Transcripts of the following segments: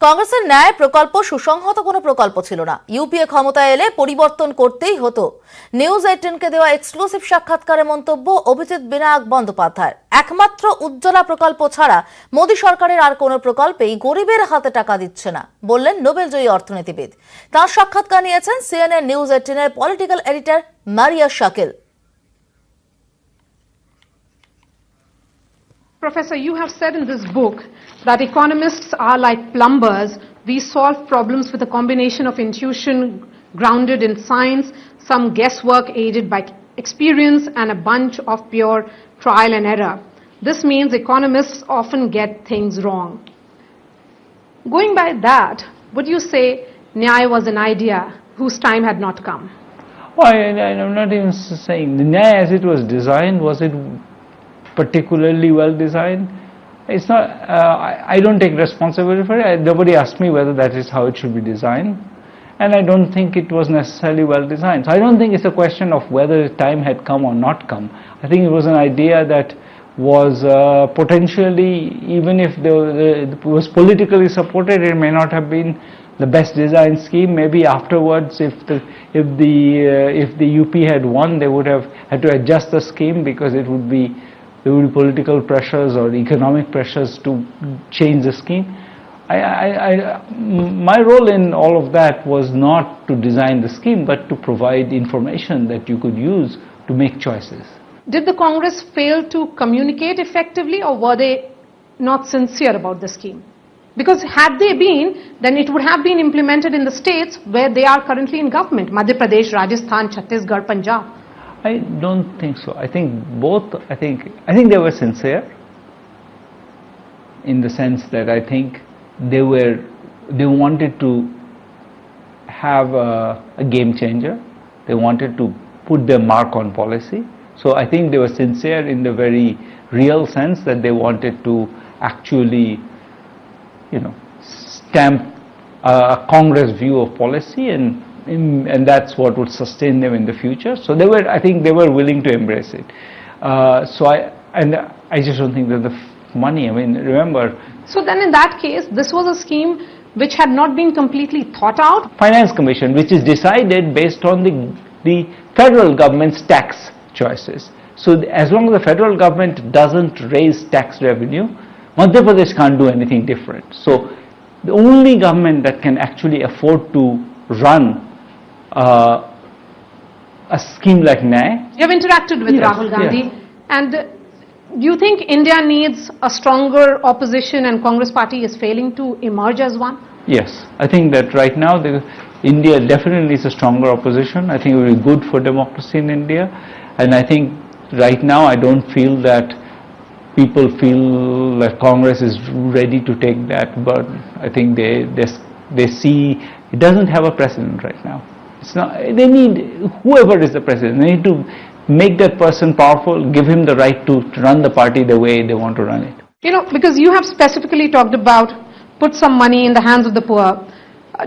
কংগ্রেসের ন্যায় প্রকল্প সুসংহত কোনো প্রকল্প ছিল না। ইউপিএ ক্ষমতায় এলে পরিবর্তন করতেই হতো। নিউজ18 কে দেওয়া এক্সক্লুসিভ সাক্ষাৎকারে মন্তব্য অভিজিৎ বিনায়ক বন্দ্যোপাধ্যায়। একমাত্র উজ্জ্বলা প্রকল্প ছাড়া মোদী সরকারের আর কোনো প্রকল্পেই গরিবের হাতে টাকা দিচ্ছে না বললেন নোবেলজয়ী অর্থনীতিবিদ। তার সাক্ষাৎকার নিয়েছেন সিএনএন নিউজ18 এর political editor Maria Shakil. Professor, you have said in this book that economists are like plumbers. We solve problems with a combination of intuition grounded in science, some guesswork aided by experience, and a bunch of pure trial and error. This means economists often get things wrong. Going by that, would you say Nyaya was an idea whose time had not come? Well, I'm not even saying the Nyaya as it was designed, was it particularly well designed? It's not. I don't take responsibility for it. Nobody asked me whether that is how it should be designed, and I don't think it was necessarily well designed. So I don't think it's a question of whether time had come or not come. I think it was an idea that was potentially, even if it was politically supported, it may not have been the best design scheme. Maybe afterwards, if the UP had won, they would have had to adjust the scheme because there would be political pressures or economic pressures to change the scheme. My role in all of that was not to design the scheme, but to provide information that you could use to make choices. Did the Congress fail to communicate effectively, or were they not sincere about the scheme? Because had they been, then it would have been implemented in the states where they are currently in government: Madhya Pradesh, Rajasthan, Chhattisgarh, Punjab. I don't think so. I think both. I think they were sincere in the sense that I think they wanted to have a game changer. They wanted to put their mark on policy. So I think they were sincere in the very real sense that they wanted to actually, stamp a Congress view of policy, and that's what would sustain them in the future. So I think they were willing to embrace it. I just don't think that the money, remember. So then in that case, this was a scheme which had not been completely thought out. Finance Commission, which is decided based on the federal government's tax choices. So as long as the federal government doesn't raise tax revenue, Madhya Pradesh can't do anything different. So the only government that can actually afford to run a scheme like Nyaya. You have interacted with Rahul Gandhi, and do you think India needs a stronger opposition and Congress party is failing to emerge as one? Yes, I think that right now India definitely needs a stronger opposition. I think it will be good for democracy in India, and I think right now I don't feel that people feel that Congress is ready to take that burden. I think they see it doesn't have a precedent right now. It's not. They need whoever is the president. They need to make that person powerful, give him the right to run the party the way they want to run it. Because you have specifically talked about put some money in the hands of the poor.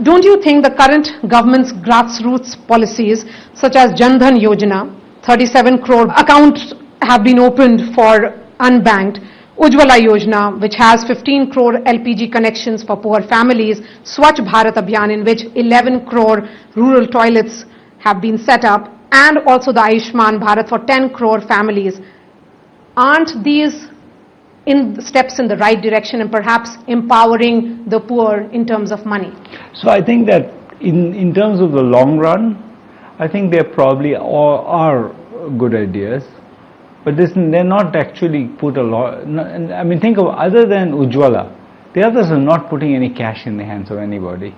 Don't you think the current government's grassroots policies, such as Jan Dhan Yojana, 37 crore accounts have been opened for unbanked, Ujjwala Yojana, which has 15 crore LPG connections for poor families, Swachh Bharat Abhiyan, in which 11 crore rural toilets have been set up, and also the Ayushman Bharat for 10 crore families. Aren't these steps in the right direction and perhaps empowering the poor in terms of money? So I think that in terms of the long run, I think they probably are good ideas. But they're not actually put a lot. Think of other than Ujjwala, the others are not putting any cash in the hands of anybody.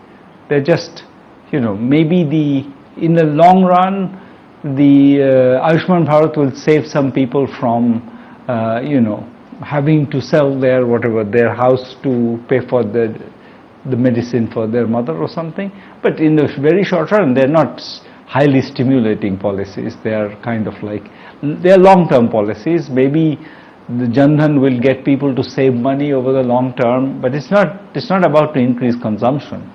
They're just, maybe in the long run, the Ayushman Bharat will save some people from, having to sell their house to pay for the medicine for their mother or something. But in the very short run, they're not highly stimulating policies. They are kind of like, they are long-term policies. Maybe the Jan Dhan will get people to save money over the long term, but it's not about to increase consumption.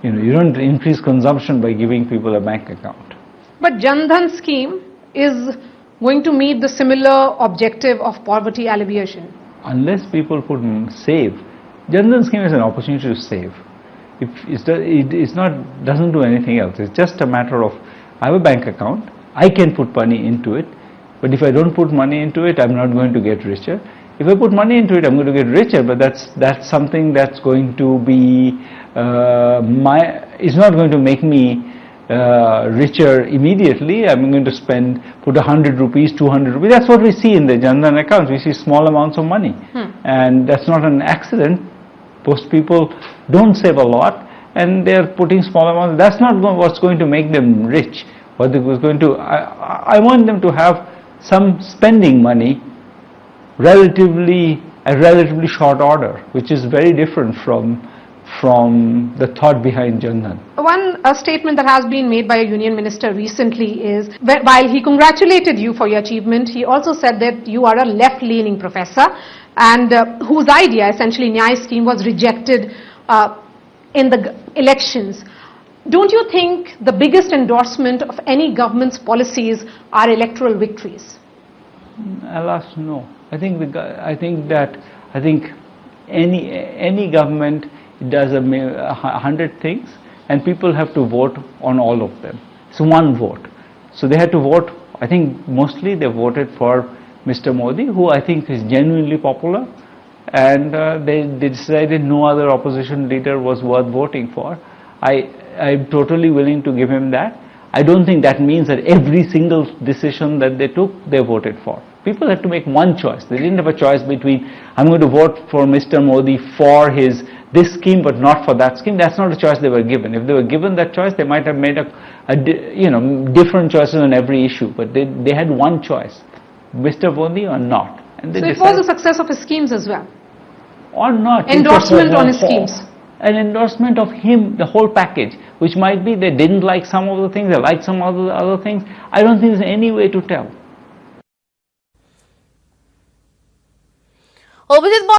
You don't increase consumption by giving people a bank account. But Jan Dhan scheme is going to meet the similar objective of poverty alleviation. Unless people save, Jan Dhan scheme is an opportunity to save. If doesn't do anything else. It's just a matter of, I have a bank account, I can put money into it, but if I don't put money into it, I'm not going to get richer. If I put money into it, I'm going to get richer, but that's something that's going to be it's not going to make me richer immediately. I'm going to put 100 rupees, 200 rupees. That's what we see in the Jan Dhan accounts. We see small amounts of money, and that's not an accident. Most people don't save a lot, and they're putting small amounts. That's not what's going to make them rich. What it was going to, I want them to have some spending money relatively short order, which is very different from the thought behind Jan Dhan. One statement that has been made by a union minister recently is, while he congratulated you for your achievement, he also said that you are a left-leaning professor and whose idea, essentially Nyaya scheme, was rejected in the elections. Don't you think the biggest endorsement of any government's policies are electoral victories? Alas, no. I think any government does 100 things, and people have to vote on all of them. It's one vote. So they had to vote. I think mostly they voted for Mr. Modi, who I think is genuinely popular, and they decided no other opposition leader was worth voting for. I'm totally willing to give him that. I don't think that means that every single decision that they took, they voted for. People had to make one choice. They didn't have a choice between, I'm going to vote for Mr. Modi for this scheme but not for that scheme. That's not a choice they were given. If they were given that choice, they might have made different choices on every issue, but they had one choice, Mr. Modi or not. And they so it was a success of his schemes as well? Or not. Endorsement on his schemes? An endorsement of him, the whole package, which might be they didn't like some of the things, they liked some of the other things. I don't think there's any way to tell. Abhijit